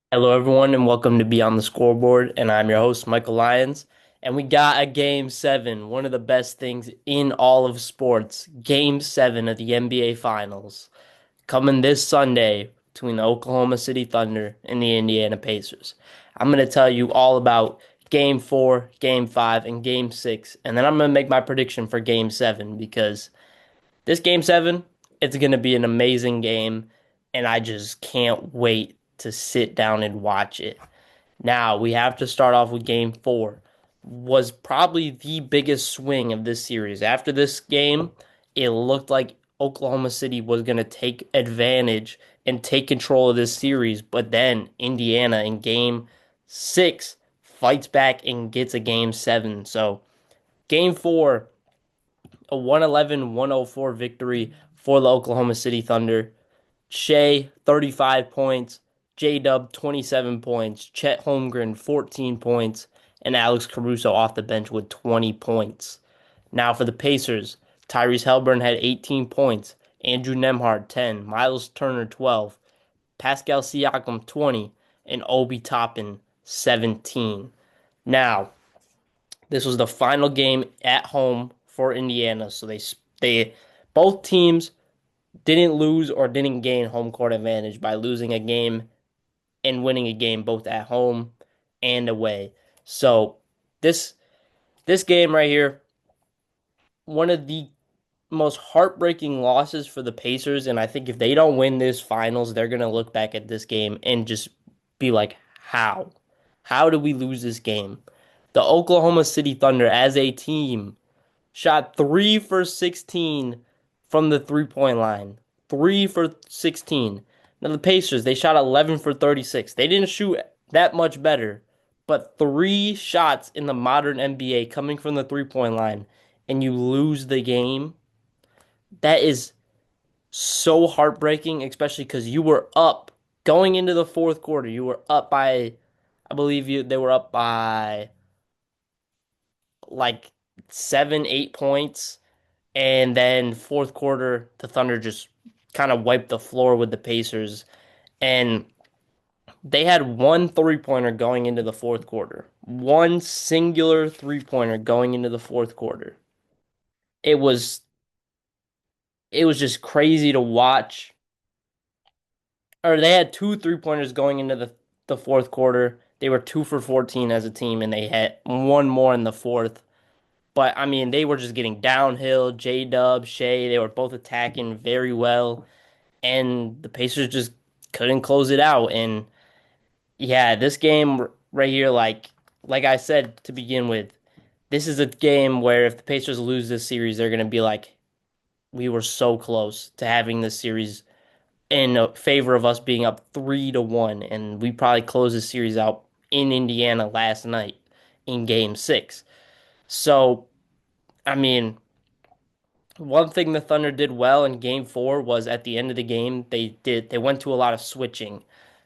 Hello, everyone, and welcome to Beyond the Scoreboard. And I'm your host, Michael Lyons. And we got a game seven, one of the best things in all of sports. Game seven of the NBA Finals coming this Sunday between the Oklahoma City Thunder and the Indiana Pacers. I'm going to tell you all about game four, game five, and game six. And then I'm going to make my prediction for game seven because this game seven, it's going to be an amazing game. And I just can't wait to sit down and watch it. Now, we have to start off with game four. Was probably the biggest swing of this series. After this game, it looked like Oklahoma City was going to take advantage and take control of this series, but then Indiana in game six fights back and gets a game seven. So, game four, a 111-104 victory for the Oklahoma City Thunder. Shea, 35 points. J-Dub, 27 points. Chet Holmgren, 14 points. And Alex Caruso off the bench with 20 points. Now for the Pacers, Tyrese Haliburton had 18 points. Andrew Nembhard, 10. Miles Turner, 12. Pascal Siakam, 20. And Obi Toppin, 17. Now, this was the final game at home for Indiana. So they both teams didn't lose or didn't gain home court advantage by losing a game and winning a game both at home and away. So this this game right here, one of the most heartbreaking losses for the Pacers, and I think if they don't win this finals, they're gonna look back at this game and just be like, how? How did we lose this game? The Oklahoma City Thunder as a team shot 3 for 16 from the 3-point line. 3 for 16. Now the Pacers, they shot 11 for 36. They didn't shoot that much better, but three shots in the modern NBA coming from the 3-point line and you lose the game. That is so heartbreaking, especially because you were up going into the fourth quarter. You were up by, I believe they were up by like 7, 8 points. And then fourth quarter, the Thunder just kind of wiped the floor with the Pacers. And they had one three-pointer going into the fourth quarter. One singular three-pointer going into the fourth quarter. It was it was just crazy to watch. Or they had two three-pointers going into the fourth quarter. They were 2 for 14 as a team, and they had one more in the fourth. But I mean, they were just getting downhill. J Dub, Shea, they were both attacking very well. And the Pacers just couldn't close it out. And yeah, this game right here, like I said to begin with, this is a game where if the Pacers lose this series, they're gonna be like, we were so close to having this series in favor of us being up 3-1, and we probably closed the series out in Indiana last night in Game Six. So I mean, one thing the Thunder did well in Game Four was at the end of the game they went to a lot of switching,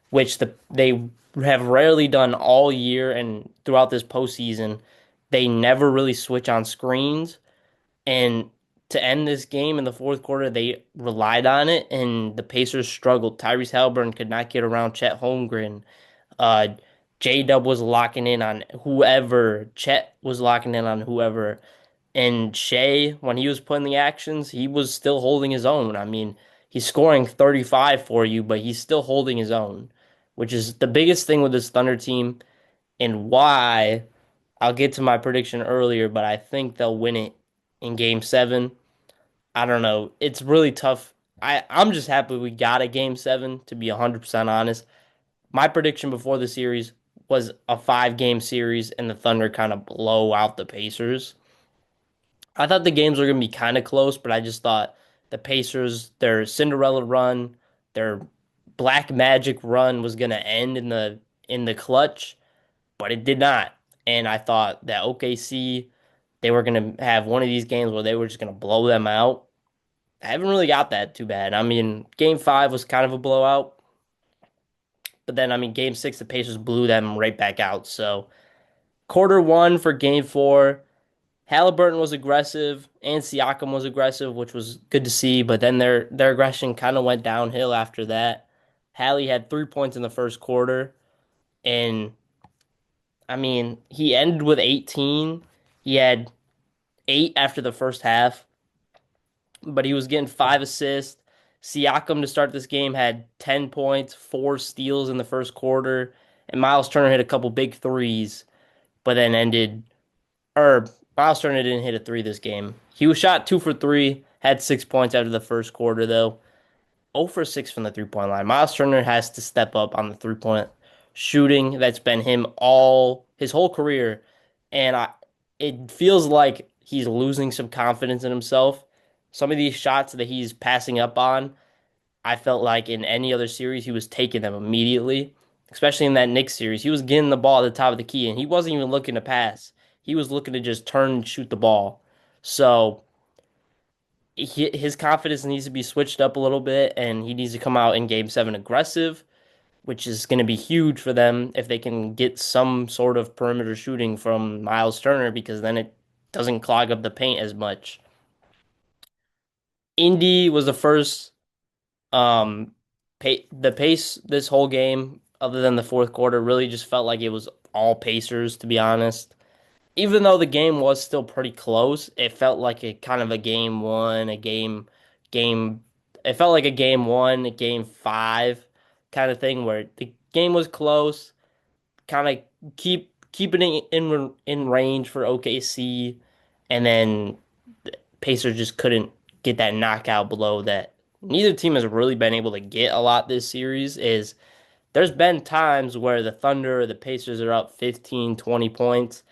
which they have rarely done all year and throughout this postseason. They never really switch on screens, and to end this game in the fourth quarter, they relied on it, and the Pacers struggled. Tyrese Haliburton could not get around Chet Holmgren. Uh, J Dub was locking in on whoever. Chet was locking in on whoever. And Shea, when he was putting the actions, he was still holding his own. I mean, he's scoring 35 for you, but he's still holding his own, which is the biggest thing with this Thunder team and why I'll get to my prediction earlier, but I think they'll win it in game seven. I don't know. It's really tough. I'm just happy we got a game seven, to be 100% honest. My prediction before the series was a 5-game series and the Thunder kind of blow out the Pacers. I thought the games were going to be kind of close, but I just thought the Pacers, their Cinderella run, their Black Magic run was going to end in the clutch, but it did not. And I thought that OKC, they were going to have one of these games where they were just going to blow them out. I haven't really got that too bad. I mean, game five was kind of a blowout, but then, I mean, game six, the Pacers blew them right back out. So, quarter one for game four, Halliburton was aggressive and Siakam was aggressive, which was good to see. But then their aggression kind of went downhill after that. Hallie had 3 points in the first quarter. And I mean, he ended with 18. He had 8 after the first half, but he was getting 5 assists. Siakam to start this game had 10 points, 4 steals in the first quarter, and Miles Turner hit a couple big threes, but then ended or Miles Turner didn't hit a three this game. He was shot 2 for 3, had 6 points after the first quarter though. 0 for 6 from the 3 point line. Miles Turner has to step up on the 3 point shooting. That's been him all his whole career, and it feels like he's losing some confidence in himself. Some of these shots that he's passing up on, I felt like in any other series he was taking them immediately. Especially in that Knicks series, he was getting the ball at the top of the key, and he wasn't even looking to pass. He was looking to just turn and shoot the ball. So his confidence needs to be switched up a little bit, and he needs to come out in Game 7 aggressive, which is going to be huge for them if they can get some sort of perimeter shooting from Miles Turner, because then it doesn't clog up the paint as much. Indy was the first um the pace this whole game, other than the fourth quarter, really just felt like it was all Pacers, to be honest. Even though the game was still pretty close, it felt like a kind of a game one, game it felt like a game one, a game five kind of thing where the game was close, kind of keeping it in range for OKC, and then the Pacers just couldn't get that knockout blow that neither team has really been able to get a lot this series. Is there's been times where the Thunder or the Pacers are up 15, 20 points,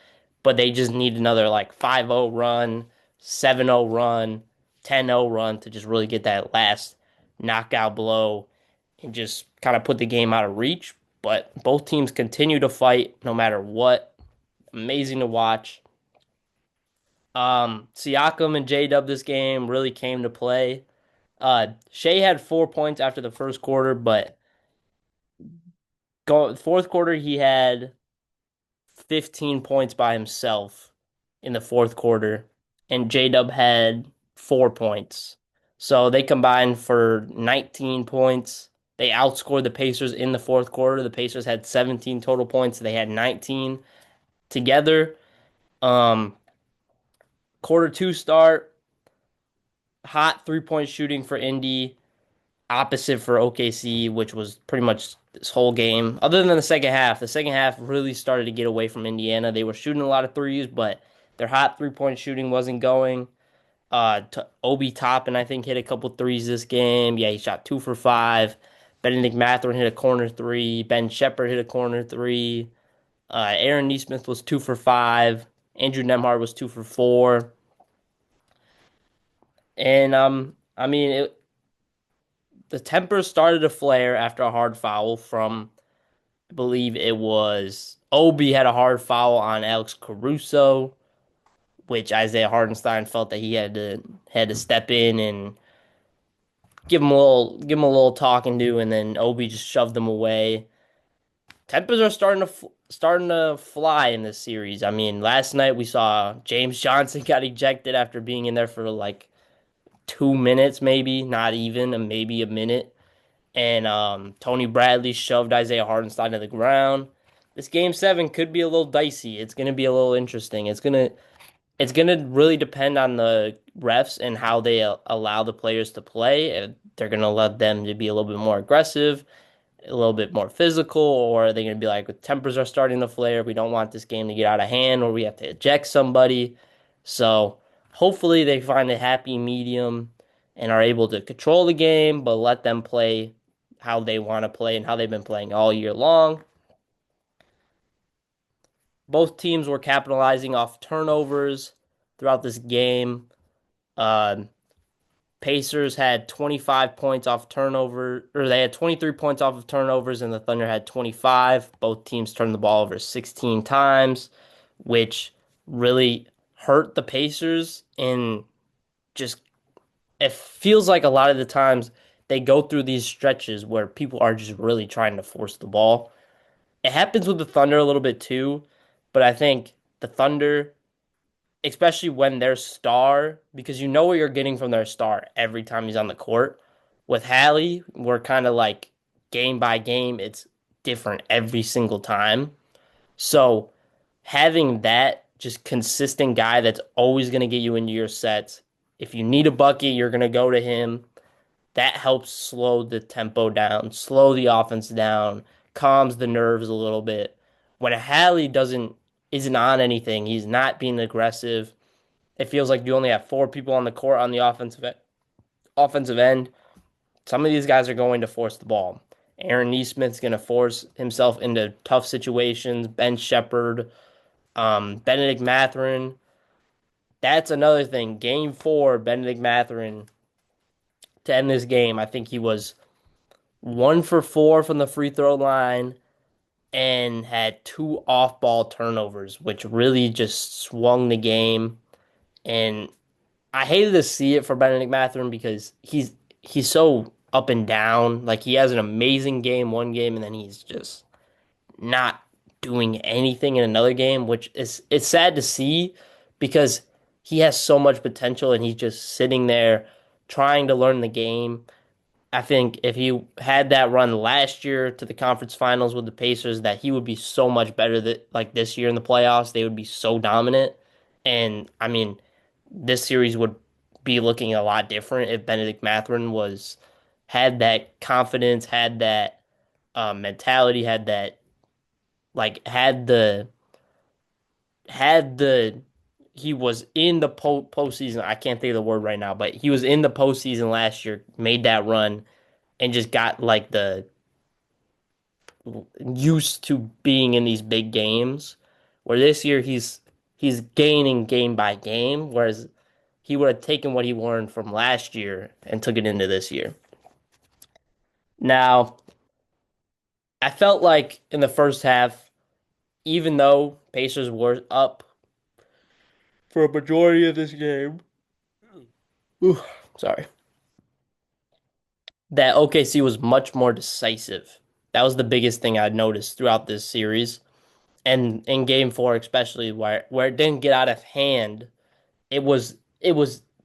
but they just need another like 5-0 run, 7-0 run, 10-0 run to just really get that last knockout blow and just kind of put the game out of reach. But both teams continue to fight no matter what. Amazing to watch. Siakam and J Dub this game really came to play. Shea had 4 points after the first quarter, but fourth quarter he had 15 points by himself in the fourth quarter, and J Dub had 4 points. So they combined for 19 points. They outscored the Pacers in the fourth quarter. The Pacers had 17 total points. They had 19 together. Um, quarter two start, hot 3 point shooting for Indy, opposite for OKC, which was pretty much this whole game. Other than the second half, really started to get away from Indiana. They were shooting a lot of threes, but their hot 3 point shooting wasn't going. Obi Toppin, I think, hit a couple threes this game. Yeah, he shot 2 for 5. Benedict Mathurin hit a corner three. Ben Shepherd hit a corner three. Aaron Nesmith was 2 for 5. Andrew Nemhard was 2 for 4. And I mean, the tempers started to flare after a hard foul from, I believe it was Obi had a hard foul on Alex Caruso, which Isaiah Hartenstein felt that he had to step in and give him a little talking to, and then Obi just shoved him away. Tempers are starting to fly in this series. I mean, last night we saw James Johnson got ejected after being in there for like 2 minutes, maybe not even, maybe a minute. And Tony Bradley shoved Isaiah Hartenstein to the ground. This game 7 could be a little dicey. It's gonna be a little interesting. It's gonna really depend on the refs and how they allow the players to play. If they're gonna let them to be a little bit more aggressive, a little bit more physical, or are they gonna be like, the tempers are starting to flare. We don't want this game to get out of hand, or we have to eject somebody. So hopefully they find a happy medium and are able to control the game, but let them play how they want to play and how they've been playing all year long. Both teams were capitalizing off turnovers throughout this game. Uh, Pacers had 25 points off turnover, or they had 23 points off of turnovers, and the Thunder had 25. Both teams turned the ball over 16 times, which really hurt the Pacers. And just, it feels like a lot of the times they go through these stretches where people are just really trying to force the ball. It happens with the Thunder a little bit too, but I think the Thunder, especially when their star, because you know what you're getting from their star every time he's on the court. With Hallie, we're kind of like game by game, it's different every single time. So having that just consistent guy that's always going to get you into your sets. If you need a bucket, you're going to go to him. That helps slow the tempo down, slow the offense down, calms the nerves a little bit. When a Hallie doesn't isn't on anything, he's not being aggressive. It feels like you only have four people on the court on the offensive end. Some of these guys are going to force the ball. Aaron Neesmith's going to force himself into tough situations. Ben Shepherd, Benedict Mathurin. That's another thing. Game four, Benedict Mathurin to end this game. I think he was 1 for 4 from the free throw line and had two off ball turnovers, which really just swung the game. And I hated to see it for Benedict Mathurin because he's so up and down. Like he has an amazing game one game and then he's just not doing anything in another game, which is it's sad to see because he has so much potential and he's just sitting there trying to learn the game. I think if he had that run last year to the conference finals with the Pacers, that he would be so much better that like this year in the playoffs, they would be so dominant. And I mean, this series would be looking a lot different if Benedict Mathurin was had that confidence, had that mentality, had that like had the he was in the postseason. I can't think of the word right now, but he was in the postseason last year, made that run, and just got like the used to being in these big games. Where this year he's gaining game by game, whereas he would have taken what he learned from last year and took it into this year. Now, I felt like in the first half, even though Pacers were up for a majority of this game, ooh, sorry, that OKC was much more decisive. That was the biggest thing I noticed throughout this series. And in game four, especially where it didn't get out of hand, it was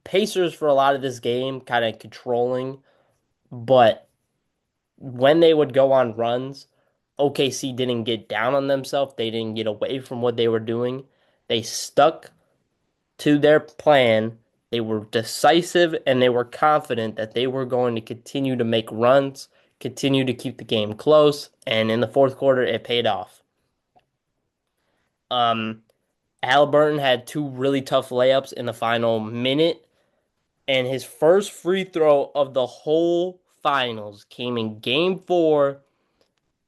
Pacers for a lot of this game, kind of controlling, but when they would go on runs, OKC didn't get down on themselves. They didn't get away from what they were doing. They stuck to their plan. They were decisive and they were confident that they were going to continue to make runs, continue to keep the game close, and in the fourth quarter, it paid off. Um, Halliburton had two really tough layups in the final minute, and his first free throw of the whole finals came in game four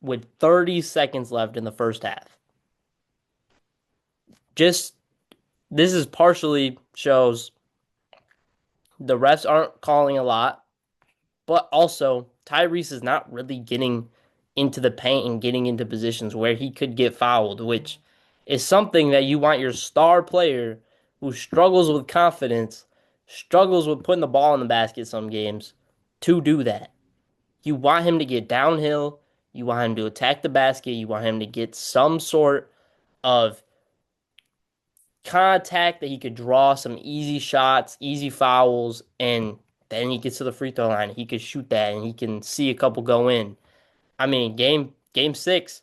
with 30 seconds left in the first half. Just this is partially shows the refs aren't calling a lot, but also Tyrese is not really getting into the paint and getting into positions where he could get fouled, which is something that you want your star player who struggles with confidence, struggles with putting the ball in the basket some games, to do that. You want him to get downhill, you want him to attack the basket, you want him to get some sort of contact that he could draw some easy shots, easy fouls, and then he gets to the free throw line. He could shoot that and he can see a couple go in. I mean, game six,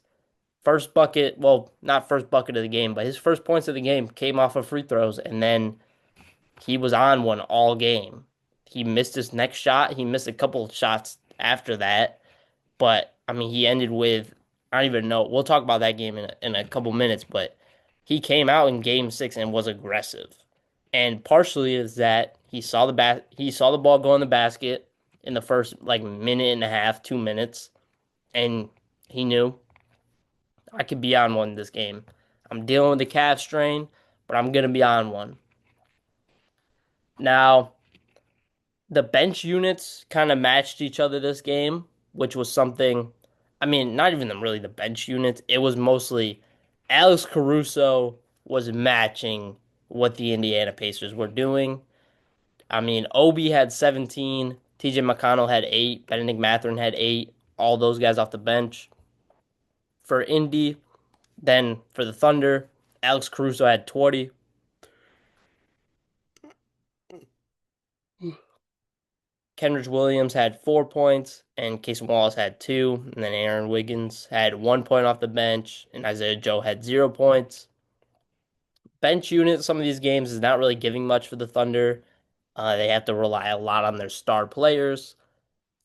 first bucket, well, not first bucket of the game, but his first points of the game came off of free throws, and then he was on one all game. He missed his next shot. He missed a couple of shots after that, but I mean, he ended with I don't even know. We'll talk about that game in a couple minutes, but he came out in game six and was aggressive. And partially is that he saw the ball go in the basket in the first like minute and a half, 2 minutes, and he knew I could be on one this game. I'm dealing with the calf strain, but I'm gonna be on one. Now, the bench units kind of matched each other this game, which was something. I mean, not even really the bench units. It was mostly Alex Caruso was matching what the Indiana Pacers were doing. I mean, Obi had 17, TJ McConnell had 8, Benedict Mathurin had 8, all those guys off the bench. For Indy, then for the Thunder, Alex Caruso had 20. Kendrick Williams had 4 points, and Casey Wallace had two, and then Aaron Wiggins had 1 point off the bench, and Isaiah Joe had 0 points. Bench unit, some of these games is not really giving much for the Thunder. They have to rely a lot on their star players.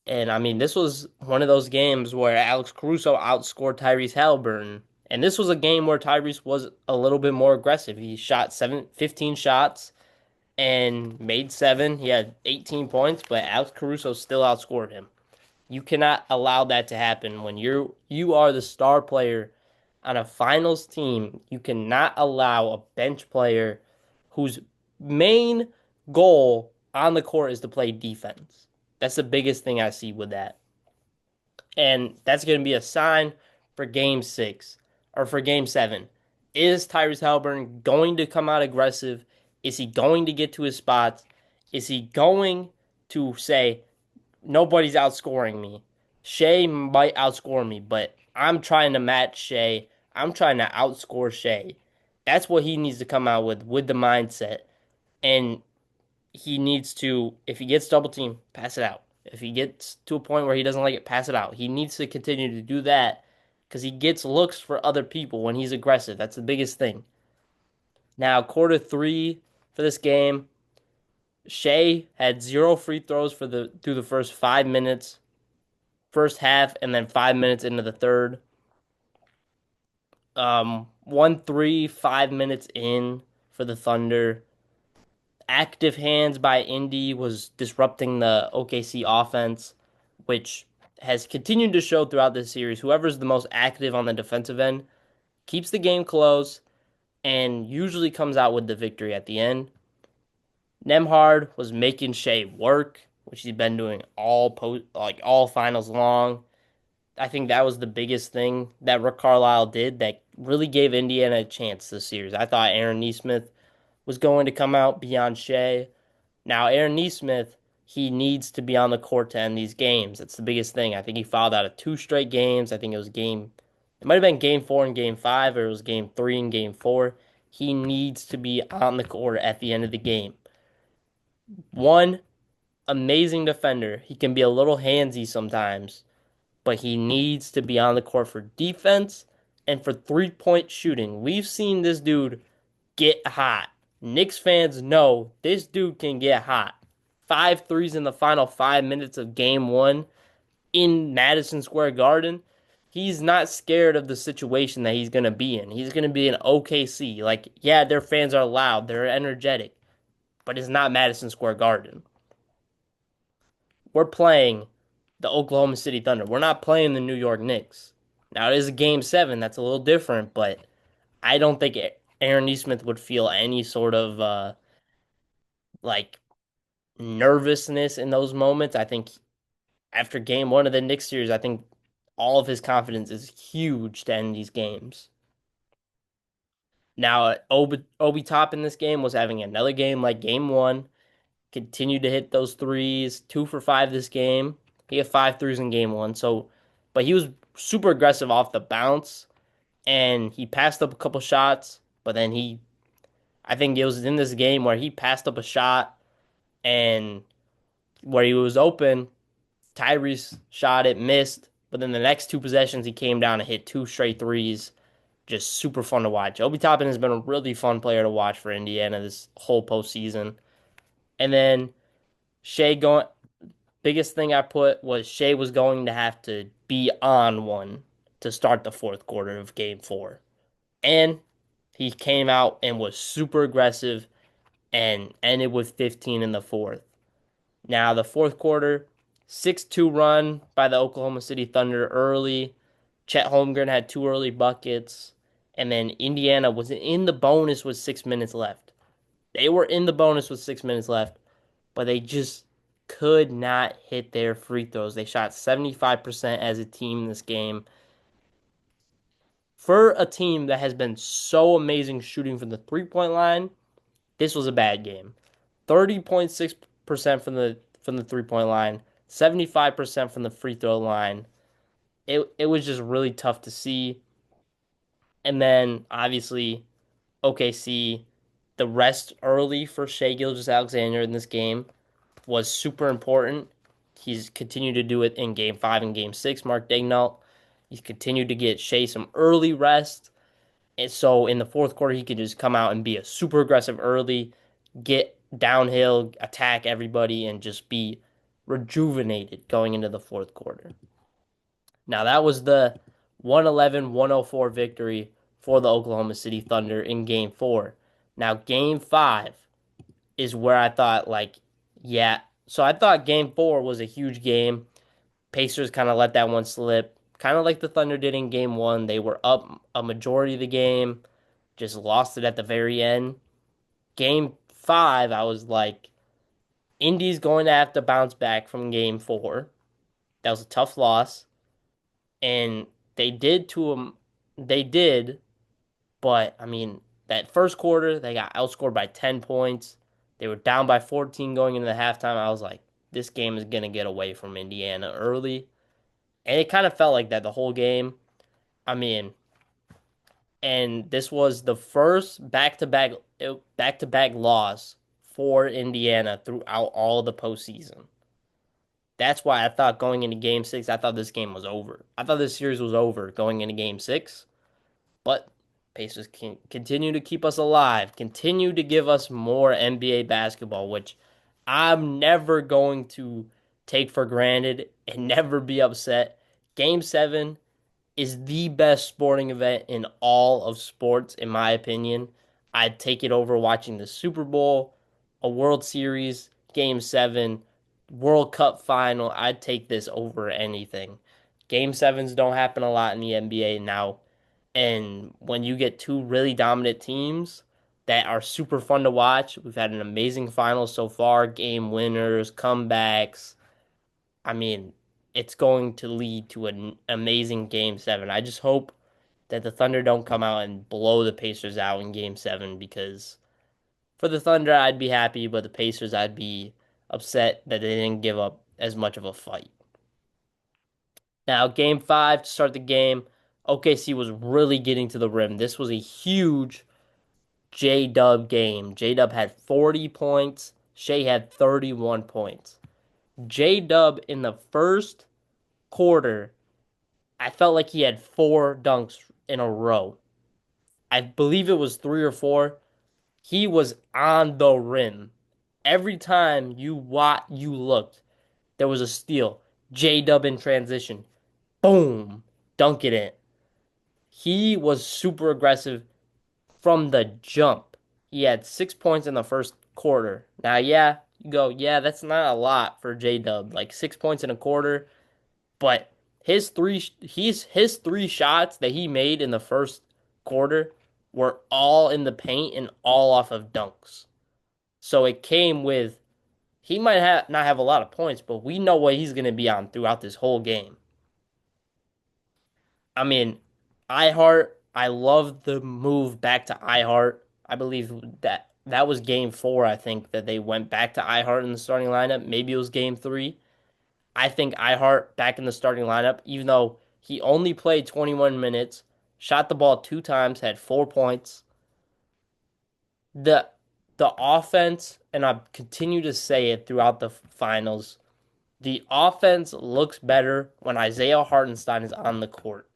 And I mean, this was one of those games where Alex Caruso outscored Tyrese Halliburton. And this was a game where Tyrese was a little bit more aggressive. He shot 15 shots and made seven. He had 18 points, but Alex Caruso still outscored him. You cannot allow that to happen when you are the star player on a finals team. You cannot allow a bench player whose main goal on the court is to play defense. That's the biggest thing I see with that. And that's going to be a sign for game six or for game seven. Is Tyrese Halliburton going to come out aggressive? Is he going to get to his spots? Is he going to say, nobody's outscoring me? Shea might outscore me, but I'm trying to match Shea. I'm trying to outscore Shea. That's what he needs to come out with the mindset. And he needs to, if he gets double team, pass it out. If he gets to a point where he doesn't like it, pass it out. He needs to continue to do that because he gets looks for other people when he's aggressive. That's the biggest thing. Now, quarter three for this game, Shea had zero free throws through the first 5 minutes, first half, and then 5 minutes into the third. 1-3, 5 minutes in for the Thunder. Active hands by Indy was disrupting the OKC offense, which has continued to show throughout this series. Whoever's the most active on the defensive end keeps the game close and usually comes out with the victory at the end. Nemhard was making Shea work, which he's been doing all finals long. I think that was the biggest thing that Rick Carlisle did that really gave Indiana a chance this series. I thought Aaron Nesmith was going to come out beyond Shea. Now, Aaron Nesmith, he needs to be on the court to end these games. That's the biggest thing. I think he fouled out of two straight games. I think it might have been game four and game five, or it was game three and game four. He needs to be on the court at the end of the game. One amazing defender. He can be a little handsy sometimes, but he needs to be on the court for defense and for 3-point shooting. We've seen this dude get hot. Knicks fans know this dude can get hot. 5 threes in the final 5 minutes of game one in Madison Square Garden. He's not scared of the situation that he's going to be in. He's going to be in OKC. Like, yeah, their fans are loud, they're energetic, but it's not Madison Square Garden. We're playing the Oklahoma City Thunder. We're not playing the New York Knicks. Now, it is a game seven. That's a little different, but I don't think Aaron Nesmith would feel any sort of like nervousness in those moments. I think after game one of the Knicks series, I think all of his confidence is huge to end these games. Now, Obi Top in this game was having another game like game one, continued to hit those threes, 2 for 5 this game. He had 5 threes in game one, but he was super aggressive off the bounce, and he passed up a couple shots, but then I think it was in this game where he passed up a shot and where he was open, Tyrese shot it, missed, but then the next two possessions he came down and hit two straight threes. Just super fun to watch. Obi Toppin has been a really fun player to watch for Indiana this whole postseason. And then Shea going, biggest thing I put was Shea was going to have to be on one to start the fourth quarter of game four. And he came out and was super aggressive and ended with 15 in the fourth. Now, the fourth quarter, 6-2 run by the Oklahoma City Thunder early. Chet Holmgren had two early buckets. And then Indiana was in the bonus with 6 minutes left. They were in the bonus with 6 minutes left, but they just could not hit their free throws. They shot 75% as a team in this game. For a team that has been so amazing shooting from the 3-point line, this was a bad game. 30.6% from the 3-point line, 75% from the free throw line. It was just really tough to see. And then obviously OKC, the rest early for Shai Gilgeous-Alexander in this game was super important. He's continued to do it in game five and game six, Mark Daignault. He's continued to get Shea some early rest. And so in the fourth quarter, he can just come out and be a super aggressive early, get downhill, attack everybody, and just be rejuvenated going into the fourth quarter. Now, that was the 111-104 victory for the Oklahoma City Thunder in game four. Now, game five is where I thought, like, yeah. So I thought game four was a huge game. Pacers kind of let that one slip, kind of like the Thunder did in game one. They were up a majority of the game, just lost it at the very end. Game five, I was like, Indy's going to have to bounce back from game four. That was a tough loss. And they did to them. They did, but I mean, that first quarter, they got outscored by 10 points. They were down by 14 going into the halftime. I was like, this game is going to get away from Indiana early. And it kind of felt like that the whole game. I mean, and this was the first back-to-back loss for Indiana throughout all the postseason. That's why I thought going into game six, I thought this game was over. I thought this series was over going into game six, but Pacers can continue to keep us alive, continue to give us more NBA basketball, which I'm never going to take for granted and never be upset. Game seven is the best sporting event in all of sports, in my opinion. I'd take it over watching the Super Bowl, a World Series, Game 7, World Cup final. I'd take this over anything. Game 7s don't happen a lot in the NBA now. And when you get two really dominant teams that are super fun to watch, we've had an amazing final so far, game winners, comebacks. I mean, it's going to lead to an amazing game seven. I just hope that the Thunder don't come out and blow the Pacers out in game seven because for the Thunder, I'd be happy, but the Pacers, I'd be upset that they didn't give up as much of a fight. Now, game five to start the game, OKC was really getting to the rim. This was a huge J Dub game. J Dub had 40 points, Shea had 31 points. J Dub in the first quarter, I felt like he had four dunks in a row. I believe it was three or four. He was on the rim. Every time you looked, there was a steal. J Dub in transition. Boom. Dunk it in. He was super aggressive from the jump. He had 6 points in the first quarter. Now, yeah, you go, yeah, that's not a lot for J Dub. Like 6 points in a quarter. But his three shots that he made in the first quarter were all in the paint and all off of dunks. So it came with he might not have a lot of points, but we know what he's going to be on throughout this whole game. I mean, I love the move back to iHeart. I believe that was game four, I think, that they went back to iHeart in the starting lineup. Maybe it was game three. I think iHeart back in the starting lineup, even though he only played 21 minutes, shot the ball two times, had 4 points. The the offense, and I continue to say it throughout the finals, the offense looks better when Isaiah Hartenstein is on the court.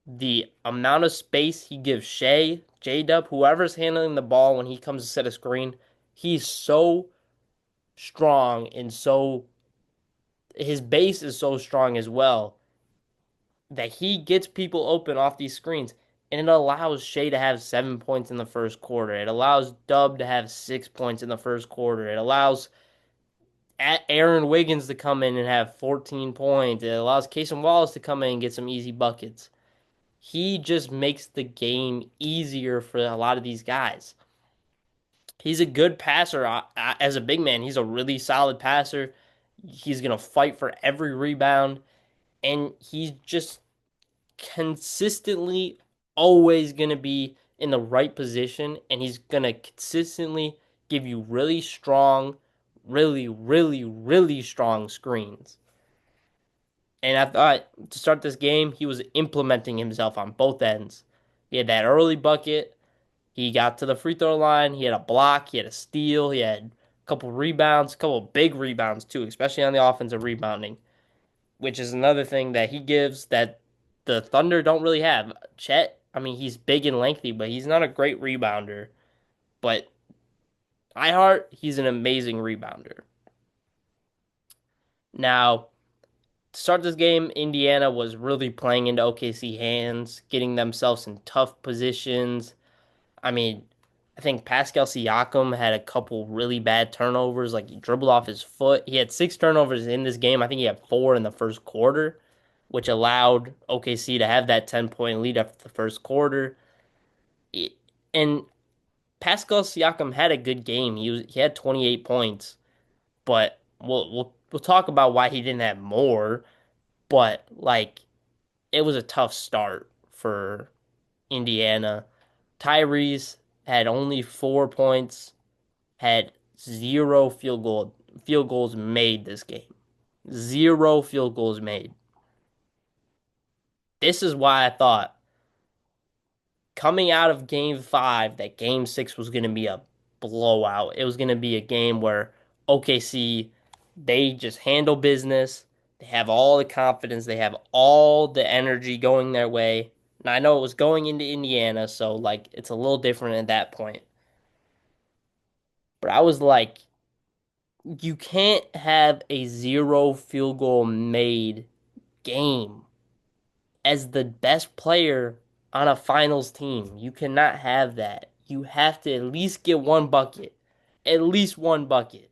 The amount of space he gives Shea, J-Dub, whoever's handling the ball when he comes to set a screen, he's so strong and so his base is so strong as well that he gets people open off these screens. And it allows Shea to have 7 points in the first quarter. It allows Dub to have 6 points in the first quarter. It allows Aaron Wiggins to come in and have 14 points. It allows Cason Wallace to come in and get some easy buckets. He just makes the game easier for a lot of these guys. He's a good passer as a big man. He's a really solid passer. He's going to fight for every rebound. And he's just consistently always going to be in the right position. And he's going to consistently give you really strong, really, really, really strong screens. And I thought to start this game, he was implementing himself on both ends. He had that early bucket. He got to the free throw line. He had a block. He had a steal. He had a couple rebounds, a couple big rebounds too, especially on the offensive rebounding, which is another thing that he gives that the Thunder don't really have. Chet, I mean, he's big and lengthy, but he's not a great rebounder. But Ihart, he's an amazing rebounder. Now, to start this game, Indiana was really playing into OKC hands, getting themselves in tough positions. I mean, I think Pascal Siakam had a couple really bad turnovers. Like he dribbled off his foot. He had six turnovers in this game. I think he had four in the first quarter, which allowed OKC to have that 10-point lead after the first quarter. It- and Pascal Siakam had a good game. He had 28 points, but we'll talk about why he didn't have more. But like it was a tough start for Indiana. Tyrese had only 4 points, had zero field goals made this game. Zero field goals made. This is why I thought coming out of game 5 that game 6 was going to be a blowout. It was going to be a game where OKC, they just handle business. They have all the confidence. They have all the energy going their way. And I know it was going into Indiana, so like it's a little different at that point. But I was like, you can't have a zero field goal made game as the best player on a finals team. You cannot have that. You have to at least get one bucket. At least one bucket.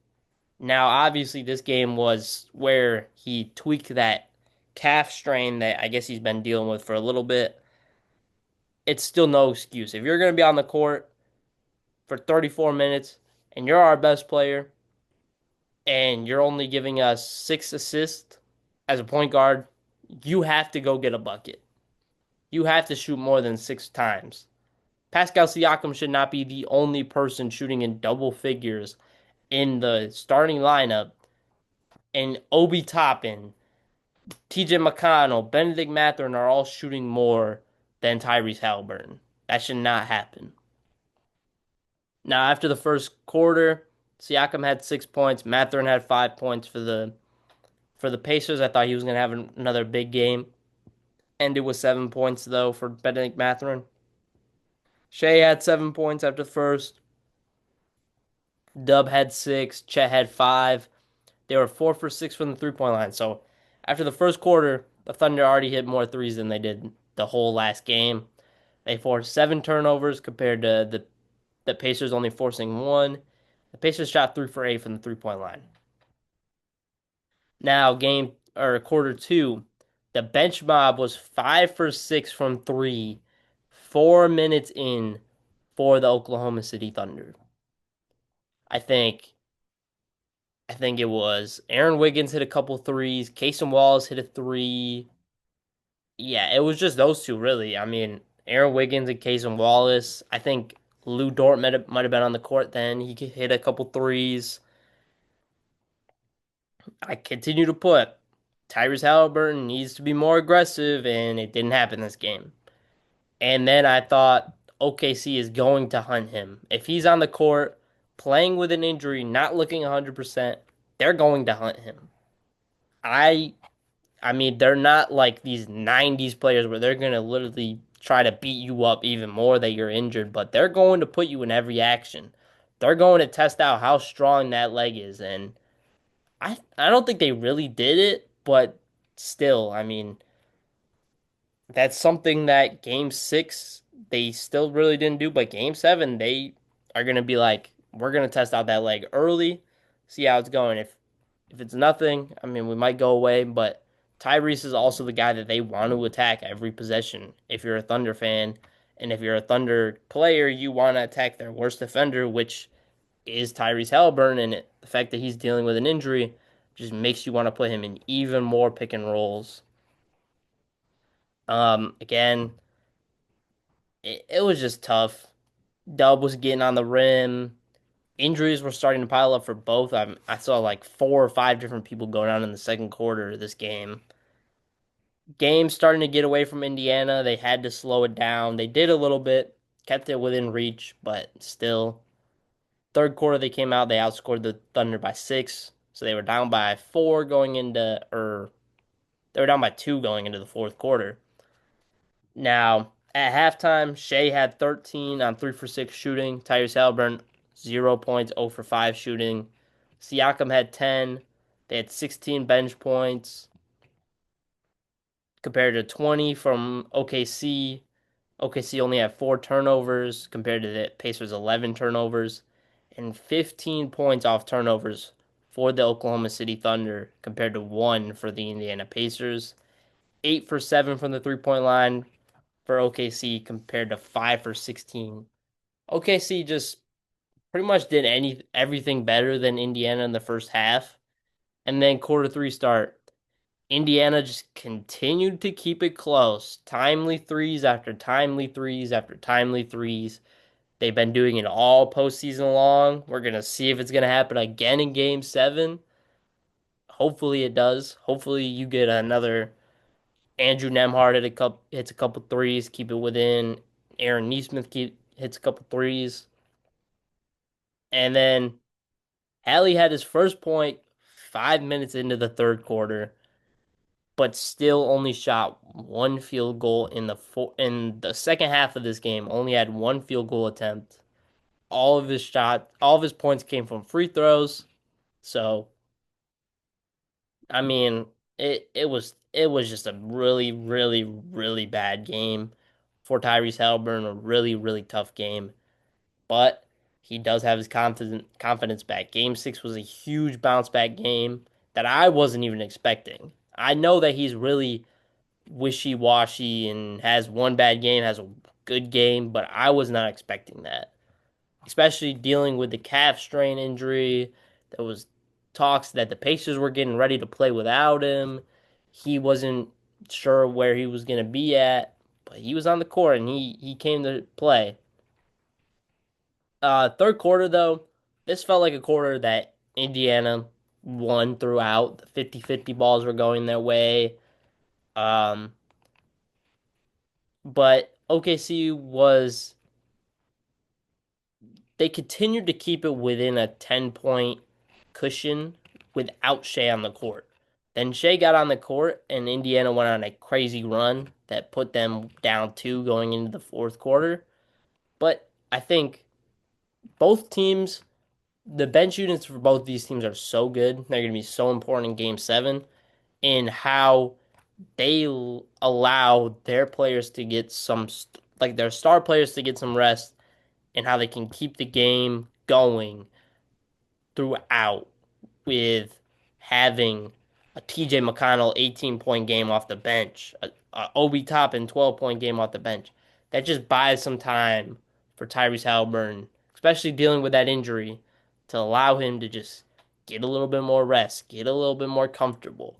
Now, obviously, this game was where he tweaked that calf strain that I guess he's been dealing with for a little bit. It's still no excuse. If you're going to be on the court for 34 minutes and you're our best player and you're only giving us 6 assists as a point guard, you have to go get a bucket. You have to shoot more than 6 times. Pascal Siakam should not be the only person shooting in double figures in the starting lineup. And Obi Toppin, TJ McConnell, Benedict Mathurin are all shooting more than Tyrese Halliburton. That should not happen. Now, after the first quarter, Siakam had 6 points. Mathurin had 5 points for the Pacers. I thought he was going to have another big game. Ended with 7 points though for Benedict Mathurin. Shea had 7 points after the first. Dub had six. Chet had five. They were 4 for 6 from the 3 point line. So after the first quarter, the Thunder already hit more threes than they did the whole last game. They forced 7 turnovers compared to the Pacers only forcing one. The Pacers shot 3 for 8 from the 3 point line. Now game or quarter two, the bench mob was 5 for 6 from three, 4 minutes in for the Oklahoma City Thunder. I think I think it was Aaron Wiggins hit a couple threes. Casey Wallace hit a three. Yeah, it was just those two really. I mean, Aaron Wiggins and Casey Wallace. I think Lou Dort might have been on the court then. He could hit a couple threes. I continue to put Tyrese Halliburton needs to be more aggressive, and it didn't happen this game. And then I thought OKC is going to hunt him. If he's on the court playing with an injury, not looking 100%, they're going to hunt him. I I mean, they're not like these 90s players where they're going to literally try to beat you up even more that you're injured, but they're going to put you in every action. They're going to test out how strong that leg is. And I don't think they really did it, but still, I mean, that's something that game 6 they still really didn't do, but game 7 they are gonna be like, we're gonna test out that leg early, see how it's going. If it's nothing, I mean we might go away, but Tyrese is also the guy that they want to attack every possession. If you're a Thunder fan, and if you're a Thunder player, you want to attack their worst defender, which is Tyrese Halliburton, and the fact that he's dealing with an injury just makes you want to put him in even more pick and rolls. Again, it was just tough. Dub was getting on the rim. Injuries were starting to pile up for both. I saw like 4 or 5 different people go down in the second quarter of this game. Game starting to get away from Indiana. They had to slow it down. They did a little bit, kept it within reach, but still Third quarter they came out, they outscored the Thunder by 6. So they were down by 4 going into or they were down by 2 going into the fourth quarter. Now, at halftime, Shea had 13 on 3 for 6 shooting. Tyrese Halliburton 0 points, 0 for 5 shooting. Siakam had 10. They had 16 bench points compared to 20 from OKC. OKC only had 4 turnovers compared to the Pacers' 11 turnovers, and 15 points off turnovers for the Oklahoma City Thunder compared to 1 for the Indiana Pacers. 8 for 7 from the 3-point line for OKC compared to 5 for 16. OKC just pretty much did everything better than Indiana in the first half. And then quarter three start, Indiana just continued to keep it close. Timely threes after timely threes after timely threes. They've been doing it all postseason long. We're gonna see if it's gonna happen again in game seven. Hopefully it does. Hopefully you get another Andrew Nemhard hits a couple threes, keep it within. Aaron Nesmith hits a couple threes. And then Hallie had his first point 5 minutes into the third quarter, but still only shot one field goal in the second half of this game. Only had one field goal attempt. All of his points came from free throws. So I mean, it was just a really really really bad game for Tyrese Halliburton. A really really tough game, but he does have his confidence back. Game six was a huge bounce back game that I wasn't even expecting. I know that he's really wishy washy and has one bad game, has a good game, but I was not expecting that. Especially dealing with the calf strain injury. There was talks that the Pacers were getting ready to play without him. He wasn't sure where he was going to be at, but he was on the court and he came to play. Third quarter though, this felt like a quarter that Indiana won throughout. The 50-50 balls were going their way. Um, but OKC was they continued to keep it within a 10-point cushion without Shea on the court. Then Shea got on the court, and Indiana went on a crazy run that put them down 2 going into the fourth quarter. But I think both teams, the bench units for both these teams are so good. They're going to be so important in game seven in how they allow their players to get like their star players to get some rest and how they can keep the game going throughout with having a TJ McConnell 18-point game off the bench, a Obi Toppin 12-point game off the bench. That just buys some time for Tyrese Halliburton, especially dealing with that injury, to allow him to just get a little bit more rest, get a little bit more comfortable.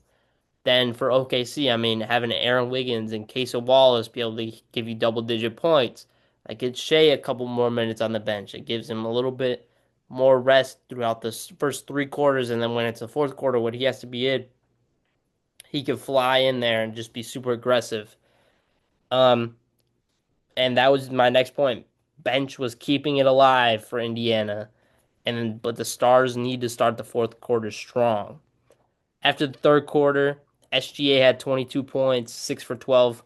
Then for OKC, I mean, having Aaron Wiggins and Casey Wallace be able to give you double-digit points, that gives Shea a couple more minutes on the bench. It gives him a little bit more rest throughout the first 3 quarters, and then when it's the fourth quarter, when he has to be in, he can fly in there and just be super aggressive. Um, and that was my next point. Bench was keeping it alive for Indiana, but the Stars need to start the fourth quarter strong. After the third quarter, SGA had 22 points, 6 for 12.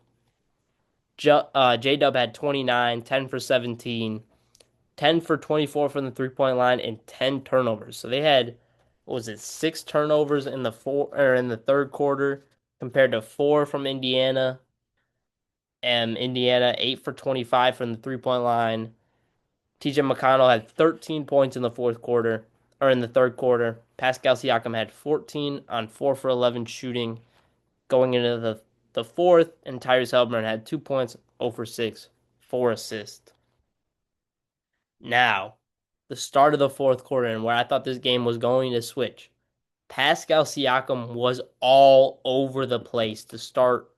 J-Dub had 29, 10 for 17, 10 for 24 from the three-point line, and 10 turnovers. So they had, what was it, 6 turnovers in the third quarter compared to 4 from Indiana. And Indiana 8 for 25 from the three-point line. TJ McConnell had 13 points in the third quarter. Pascal Siakam had 14 on 4 for 11 shooting going into the fourth, and Tyrese Halliburton had 2 points, 0 for 6, 4 assists. Now, the start of the fourth quarter and where I thought this game was going to switch. Pascal Siakam was all over the place to start.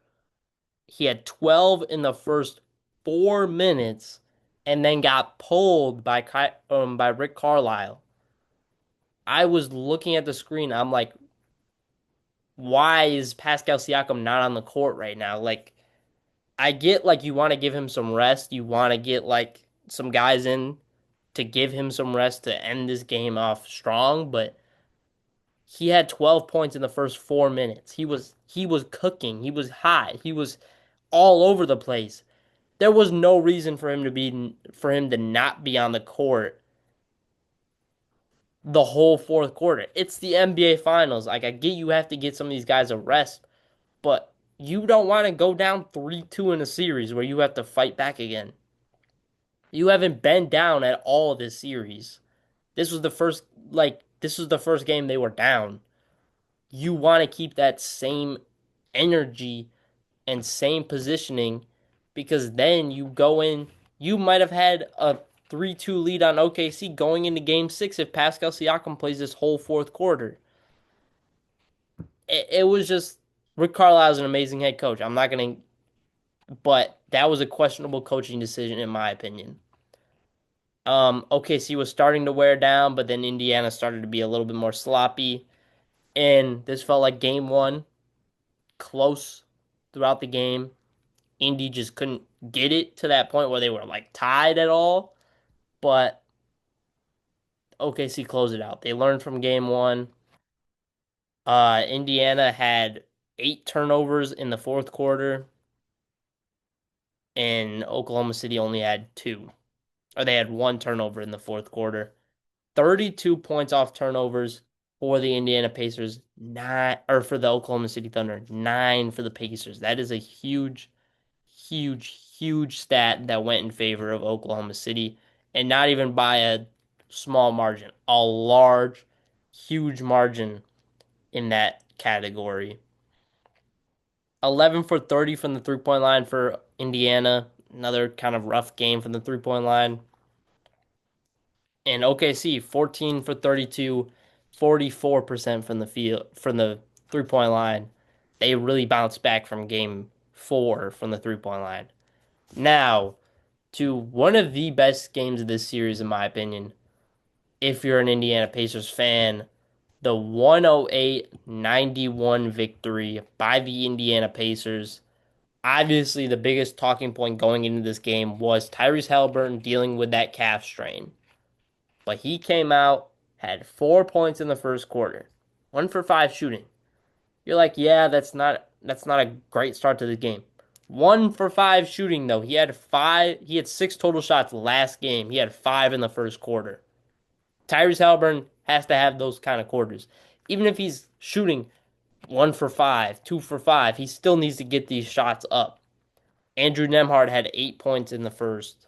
He had 12 in the first 4 minutes and then got pulled by Rick Carlisle. I was looking at the screen. I'm like, why is Pascal Siakam not on the court right now? Like, I get like you want to give him some rest. You want to get like some guys in to give him some rest to end this game off strong, but he had 12 points in the first 4 minutes. He was cooking. He was hot. He was all over the place. There was no reason for him to not be on the court the whole fourth quarter. It's the NBA Finals. Like I get you have to get some of these guys a rest, but you don't want to go down 3-2 in a series where you have to fight back again. You haven't been down at all this series. This was the first this was the first game they were down. You want to keep that same energy and same positioning because then you go in, you might have had a 3-2 lead on OKC going into game 6 if Pascal Siakam plays this whole fourth quarter. It was just Rick Carlisle's an amazing head coach. I'm not going to but that was a questionable coaching decision in my opinion. OKC was starting to wear down, but then Indiana started to be a little bit more sloppy. And this felt like game one, close throughout the game. Indy just couldn't get it to that point where they were like tied at all. But OKC closed it out. They learned from game one. Indiana had 8 turnovers in the fourth quarter, and Oklahoma City only had 2. Or they had 1 turnover in the fourth quarter. 32 points off turnovers for the Indiana Pacers, 9 or for the Oklahoma City Thunder, 9 for the Pacers. That is a huge, huge, huge stat that went in favor of Oklahoma City, and not even by a small margin, a large, huge margin in that category. 11 for 30 from the three-point line for Indiana. Another kind of rough game from the three-point line. And OKC, 14 for 32, 44% from the field from the three-point line. They really bounced back from game 4 from the three-point line. Now, to one of the best games of this series, in my opinion, if you're an Indiana Pacers fan, the 108-91 victory by the Indiana Pacers. Obviously, the biggest talking point going into this game was Tyrese Haliburton dealing with that calf strain. But he came out, had 4 points in the first quarter, 1 for 5 shooting. You're like, yeah, that's not a great start to the game. 1 for 5 shooting though. He had 6 total shots last game. He had 5 in the first quarter. Tyrese Haliburton has to have those kind of quarters. Even if he's shooting 1 for 5, 2 for 5, he still needs to get these shots up. Andrew Nembhard had 8 points in the first,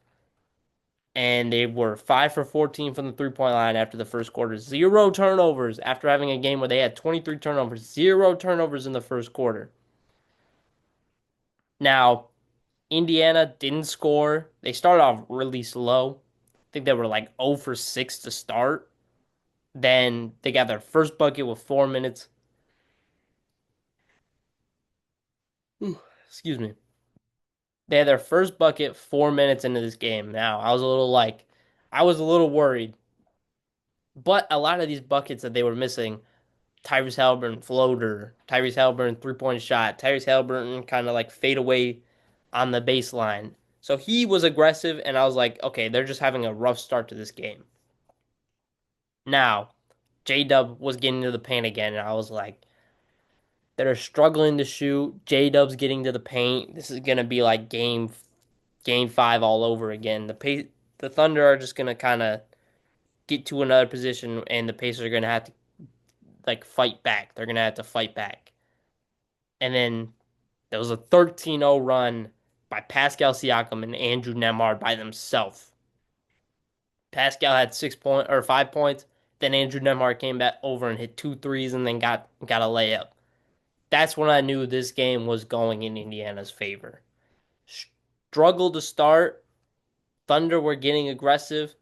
and they were 5 for 14 from the three-point line after the first quarter. 0 turnovers after having a game where they had 23 turnovers. 0 turnovers in the first quarter. Now, Indiana didn't score. They started off really slow. I think they were like 0 for 6 to start. Then they got their first bucket with 4 minutes. Excuse me. They had their first bucket 4 minutes into this game. Now, I was a little worried. But a lot of these buckets that they were missing, Tyrese Haliburton floater, Tyrese Haliburton 3-point shot, Tyrese Haliburton kind of like fade away on the baseline. So he was aggressive, and I was like, okay, they're just having a rough start to this game. Now, J Dub was getting to the paint again, and I was like, they're struggling to shoot. J Dub's getting to the paint. This is gonna be like game 5 all over again. The Thunder are just gonna kind of get to another position, and the Pacers are gonna have to like fight back. They're gonna have to fight back. And then there was a 13-0 run by Pascal Siakam and Andrew Nembhard by themselves. Pascal had 5 points. Then Andrew Nembhard came back over and hit 2 threes and then got a layup. That's when I knew this game was going in Indiana's favor. Struggled to start. Thunder were getting aggressive,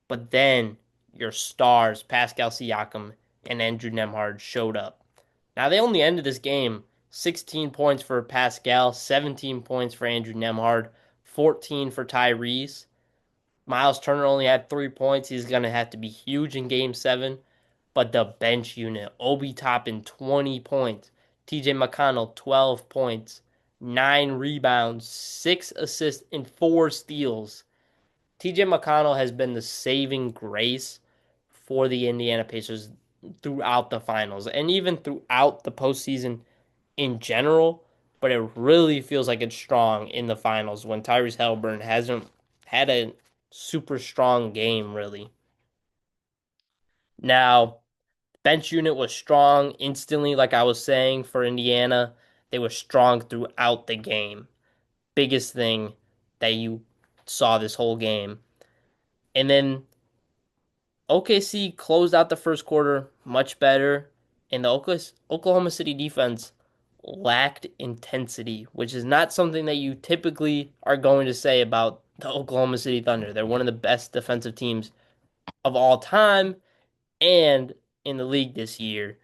but then your stars, Pascal Siakam and Andrew Nembhard, showed up. Now they only ended this game 16 points for Pascal, 17 points for Andrew Nembhard, 14 for Tyrese. Miles Turner only had 3 points. He's going to have to be huge in game 7. But the bench unit, Obi Toppin, 20 points. TJ McConnell, 12 points, 9 rebounds, 6 assists, and 4 steals. TJ McConnell has been the saving grace for the Indiana Pacers throughout the finals and even throughout the postseason in general, but it really feels like it's strong in the finals when Tyrese Haliburton hasn't had a super strong game, really. Now, bench unit was strong instantly, like I was saying, for Indiana. They were strong throughout the game. Biggest thing that you saw this whole game. And then OKC closed out the first quarter much better, and the Oklahoma City defense lacked intensity, which is not something that you typically are going to say about the Oklahoma City Thunder. They're one of the best defensive teams of all time and in the league this year.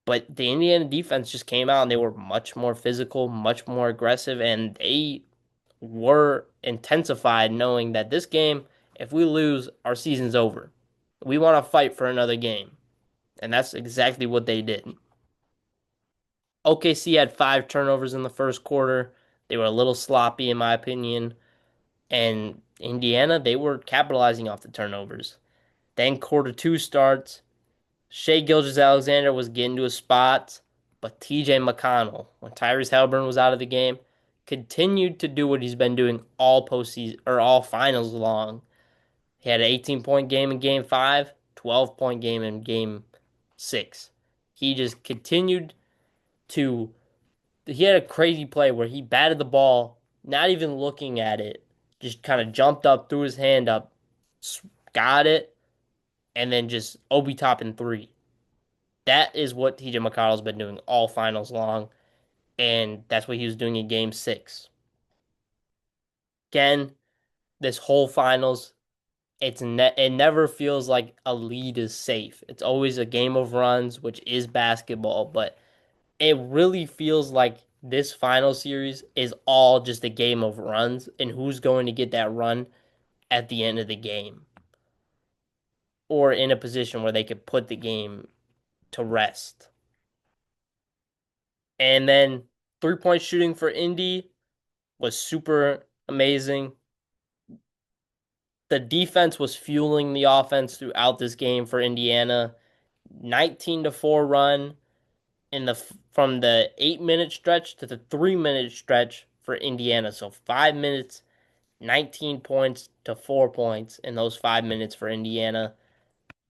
But the Indiana defense just came out and they were much more physical, much more aggressive, and they were intensified knowing that this game, if we lose, our season's over. We want to fight for another game. And that's exactly what they did. OKC had 5 turnovers in the first quarter. They were a little sloppy, in my opinion. And Indiana, they were capitalizing off the turnovers. Then quarter two starts. Shea Gilgeous-Alexander was getting to his spots, but TJ McConnell, when Tyrese Haliburton was out of the game, continued to do what he's been doing all postseason or all finals long. He had an 18-point game in game 5, 12-point game in game 6. He just continued to he had a crazy play where he batted the ball, not even looking at it, just kind of jumped up, threw his hand up, got it, and then just Obi top in three. That is what TJ McConnell's been doing all finals long, and that's what he was doing in game 6. Again, this whole finals, it never feels like a lead is safe. It's always a game of runs, which is basketball, but it really feels like this final series is all just a game of runs and who's going to get that run at the end of the game or in a position where they could put the game to rest. And then 3-point shooting for Indy was super amazing. The defense was fueling the offense throughout this game for Indiana. 19-4 run in the from the 8-minute stretch to the 3-minute stretch for Indiana. So 5 minutes, 19 points to 4 points in those 5 minutes for Indiana.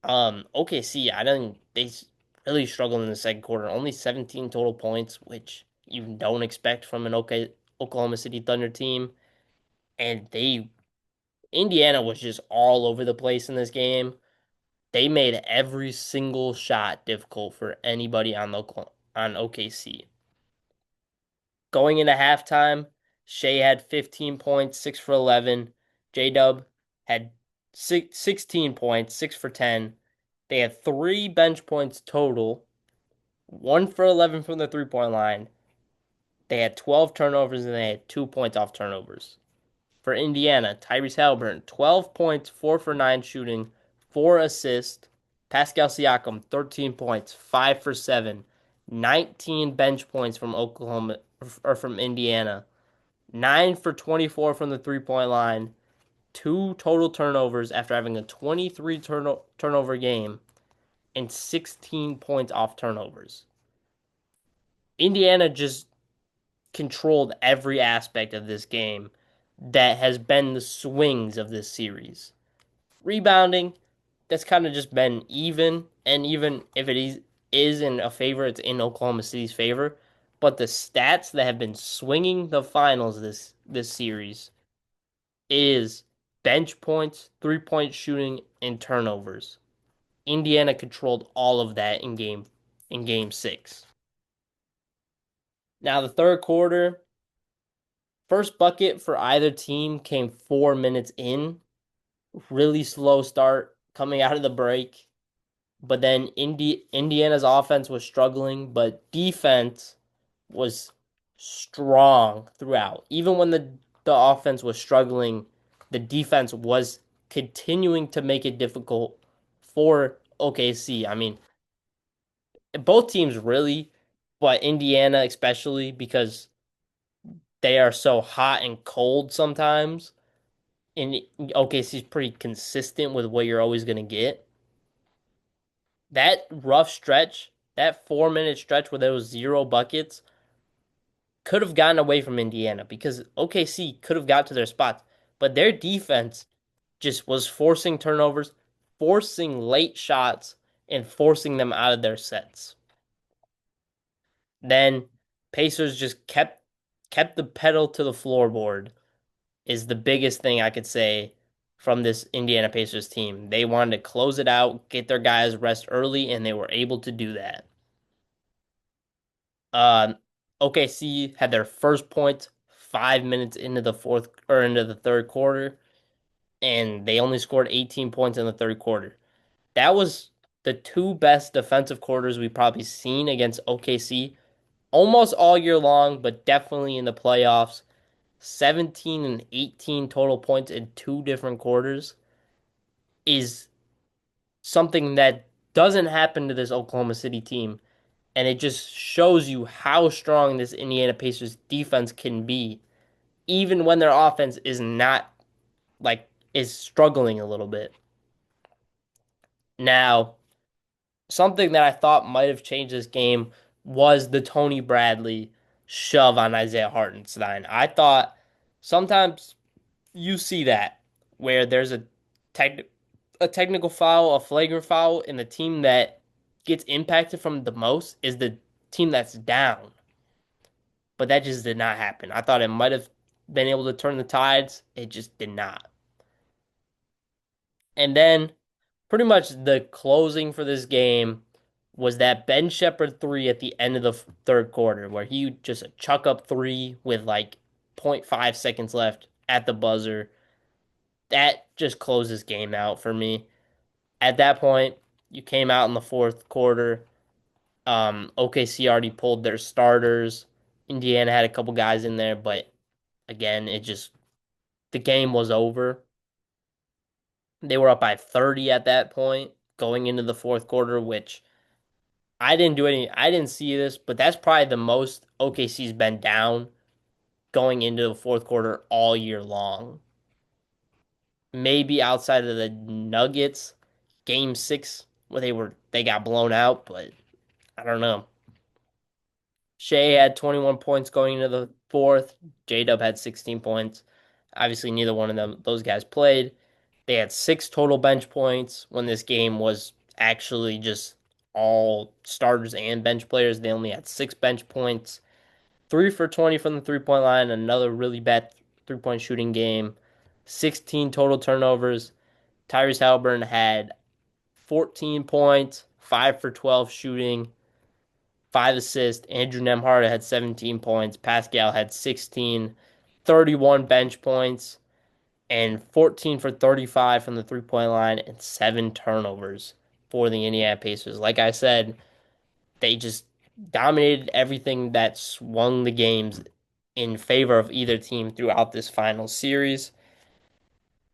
OKC, I didn't they really struggled in the second quarter. Only 17 total points, which you don't expect from an Oklahoma City Thunder team. And Indiana was just all over the place in this game. They made every single shot difficult for anybody on OKC. Going into halftime, Shea had 15 points, 6 for 11. J-Dub had 16 points, 6 for 10. They had 3 bench points total, 1 for 11 from the three-point line. They had 12 turnovers and they had 2 points off turnovers. For Indiana, Tyrese Haliburton, 12 points, 4 for 9 shooting, 4 assists. Pascal Siakam, 13 points, 5 for 7. 19 bench points from Oklahoma or from Indiana. 9 for 24 from the three-point line. 2 total turnovers after having a 23 turnover game and 16 points off turnovers. Indiana just controlled every aspect of this game that has been the swings of this series. Rebounding, that's kind of just been even, and even if it is in a favor, it's in Oklahoma City's favor. But the stats that have been swinging the finals this series is bench points, 3-point shooting, and turnovers. Indiana controlled all of that in game 6. Now the third quarter, first bucket for either team came 4 minutes in. Really slow start coming out of the break. But then Indiana's offense was struggling, but defense was strong throughout. Even when the offense was struggling, the defense was continuing to make it difficult for OKC. I mean, both teams really, but Indiana especially because they are so hot and cold sometimes. And OKC's pretty consistent with what you're always going to get. That rough stretch, that 4 minute stretch where there was zero buckets, could have gotten away from Indiana because OKC could have got to their spots, but their defense just was forcing turnovers, forcing late shots, and forcing them out of their sets. Then Pacers just kept the pedal to the floorboard is the biggest thing I could say from this Indiana Pacers team. They wanted to close it out, get their guys rest early, and they were able to do that. Uh, OKC had their first point 5 minutes into the fourth or into the third quarter, and they only scored 18 points in the third quarter. That was the two best defensive quarters we've probably seen against OKC almost all year long, but definitely in the playoffs. 17 and 18 total points in two different quarters is something that doesn't happen to this Oklahoma City team. And it just shows you how strong this Indiana Pacers defense can be, even when their offense is not like is struggling a little bit. Now, something that I thought might have changed this game was the Tony Bradley shove on Isaiah Hartenstein. I thought sometimes you see that where there's tech, a technical foul, a flagrant foul, and the team that gets impacted from the most is the team that's down. But that just did not happen. I thought it might have been able to turn the tides. It just did not. And then pretty much the closing for this game was that Ben Shepherd three at the end of the third quarter, where he just a chuck up three with like zero point 0.5 seconds left at the buzzer. That just closes game out for me. At that point, you came out in the fourth quarter. OKC already pulled their starters. Indiana had a couple guys in there, but again, it just the game was over. They were up by 30 at that point going into the fourth quarter, which I didn't see this, but that's probably the most OKC's been down going into the fourth quarter all year long. Maybe outside of the Nuggets game 6 where they got blown out, but I don't know. Shea had 21 points going into the fourth. J-Dub had 16 points. Obviously, neither one of those guys played. They had 6 total bench points when this game was actually just all starters and bench players. They only had 6 bench points. 3 for 20 from the 3 point line. Another really bad 3 point shooting game. 16 total turnovers. Tyrese Halliburton had 14 points, 5 for 12 shooting, 5 assists. Andrew Nemhard had 17 points. Pascal had 16, 31 bench points, and 14 for 35 from the 3 point line, and 7 turnovers for the Indiana Pacers. Like I said, they just dominated everything that swung the games in favor of either team throughout this final series.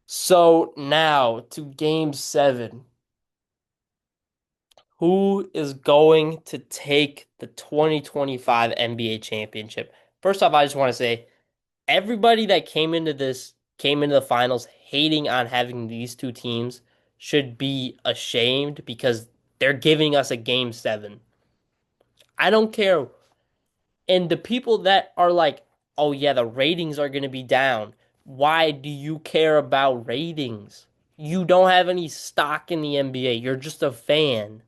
So now to game 7. Who is going to take the 2025 NBA championship? First off, I just want to say everybody that came into the finals hating on having these two teams should be ashamed because they're giving us a game 7. I don't care. And the people that are like, "Oh yeah, the ratings are going to be down." Why do you care about ratings? You don't have any stock in the NBA. You're just a fan.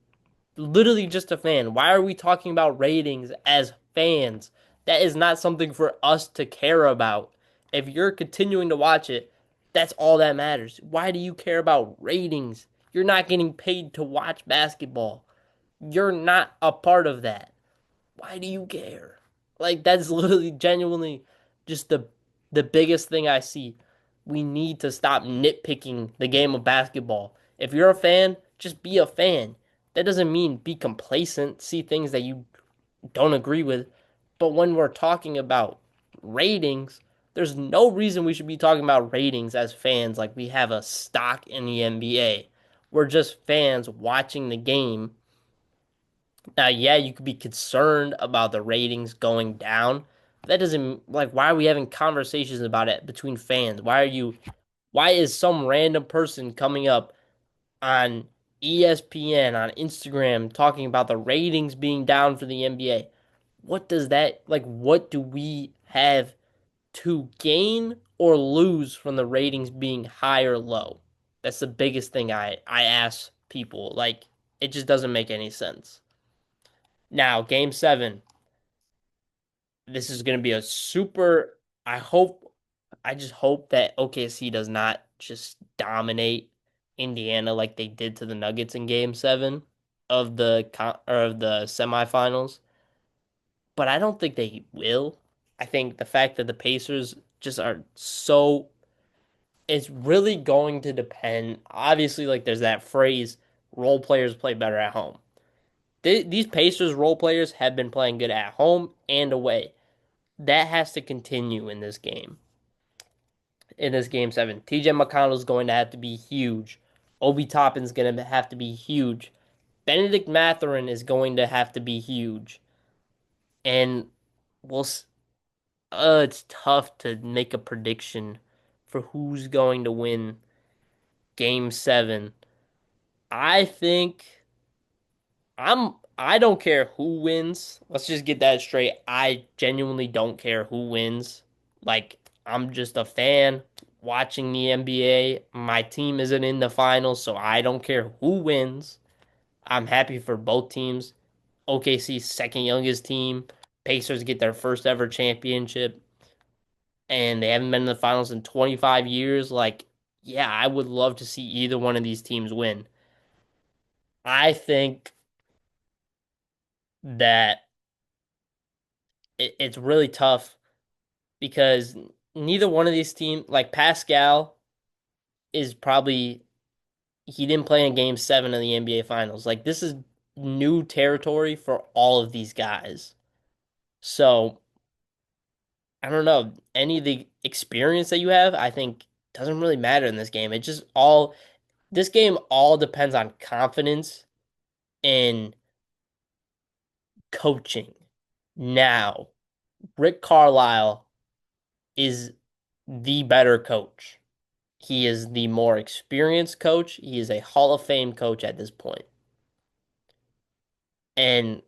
Literally just a fan. Why are we talking about ratings as fans? That is not something for us to care about. If you're continuing to watch it, that's all that matters. Why do you care about ratings? You're not getting paid to watch basketball. You're not a part of that. Why do you care? Like that's literally genuinely just the biggest thing I see. We need to stop nitpicking the game of basketball. If you're a fan, just be a fan. That doesn't mean be complacent, see things that you don't agree with. But when we're talking about ratings, there's no reason we should be talking about ratings as fans like we have a stock in the NBA. We're just fans watching the game. Now, yeah, you could be concerned about the ratings going down. That doesn't like why are we having conversations about it between fans? Why is some random person coming up on ESPN, on Instagram, talking about the ratings being down for the NBA? What does that, like, what do we have to gain or lose from the ratings being high or low? That's the biggest thing I ask people. Like, it just doesn't make any sense. Now, game seven, this is going to be a super. I hope, I just hope that OKC does not just dominate Indiana like they did to the Nuggets in game seven of the semifinals. But I don't think they will. I think the fact that the Pacers just are so, it's really going to depend. Obviously, like there's that phrase, role players play better at home. These Pacers role players have been playing good at home and away. That has to continue in this game. In this game seven, TJ McConnell is going to have to be huge. Obi Toppin's going to have to be huge. Benedict Mathurin is going to have to be huge. And we'll it's tough to make a prediction for who's going to win game seven. I think I don't care who wins. Let's just get that straight. I genuinely don't care who wins. Like I'm just a fan watching the NBA. My team isn't in the finals, so I don't care who wins. I'm happy for both teams. OKC's second youngest team. Pacers get their first ever championship, and they haven't been in the finals in 25 years. Like, yeah, I would love to see either one of these teams win. I think that it's really tough because neither one of these teams, like Pascal, is probably, he didn't play in game seven of the NBA Finals. Like, this is new territory for all of these guys. So, I don't know. Any of the experience that you have, I think doesn't really matter in this game. It just all, this game all depends on confidence and coaching. Now, Rick Carlisle is the better coach. He is the more experienced coach. He is a Hall of Fame coach at this point. And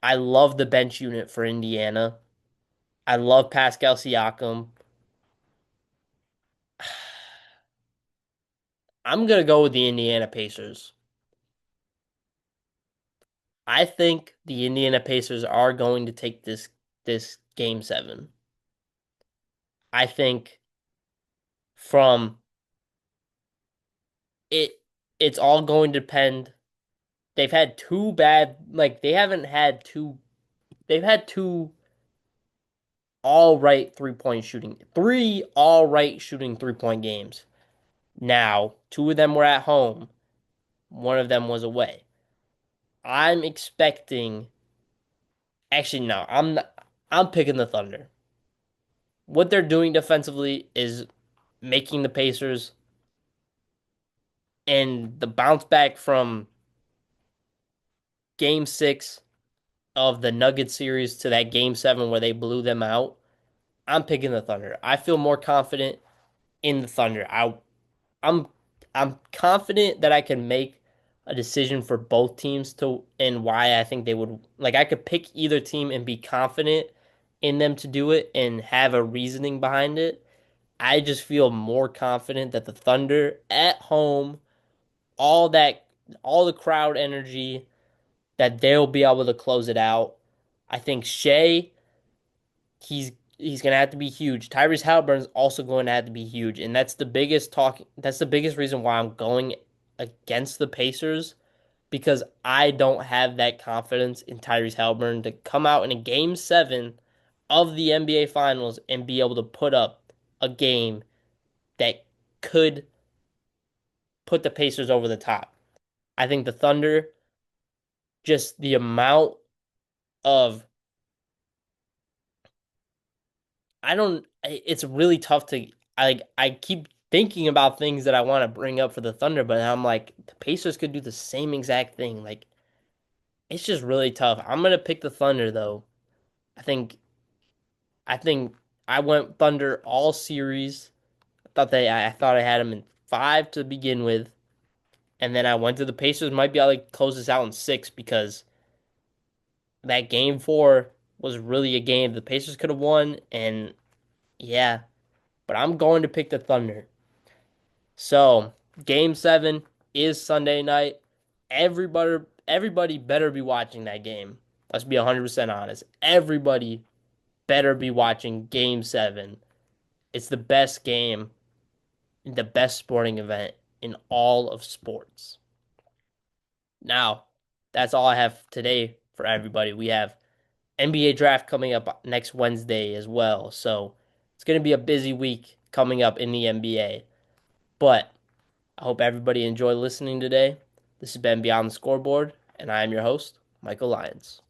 I love the bench unit for Indiana. I love Pascal Siakam. I'm going to go with the Indiana Pacers. I think the Indiana Pacers are going to take this game seven. I think from it it's all going to depend. They've had two bad, like they haven't had two, they've had two all right 3-point shooting, three all right shooting 3-point games. Now, two of them were at home, one of them was away. I'm expecting, actually no, I'm picking the Thunder. What they're doing defensively is making the Pacers, and the bounce back from game 6 of the Nuggets series to that game 7 where they blew them out. I'm picking the Thunder. I feel more confident in the Thunder. I'm I'm confident that I can make a decision for both teams to, and why I think they would, like I could pick either team and be confident in them to do it and have a reasoning behind it. I just feel more confident that the Thunder at home, all that, all the crowd energy, that they'll be able to close it out. I think Shea, he's he's gonna have to be huge. Tyrese Halliburton's also going to have to be huge, and that's the biggest talk. That's the biggest reason why I'm going against the Pacers, because I don't have that confidence in Tyrese Halliburton to come out in a game seven of the NBA Finals and be able to put up a game that could put the Pacers over the top. I think the Thunder, just the amount of, I don't, it's really tough to, I keep thinking about things that I want to bring up for the Thunder, but I'm like the Pacers could do the same exact thing. Like it's just really tough. I'm gonna pick the Thunder though. I think I think I went Thunder all series. I thought I had them in five to begin with, and then I went to the Pacers. Might be able to close this out in six because that game four was really a game the Pacers could have won, and yeah, but I'm going to pick the Thunder. So game seven is Sunday night. Everybody better be watching that game. Let's be 100% honest. Everybody better be watching game seven. It's the best game, the best sporting event in all of sports. Now, that's all I have today for everybody. We have NBA draft coming up next Wednesday as well. So it's going to be a busy week coming up in the NBA. But I hope everybody enjoyed listening today. This has been Beyond the Scoreboard, and I am your host, Michael Lyons.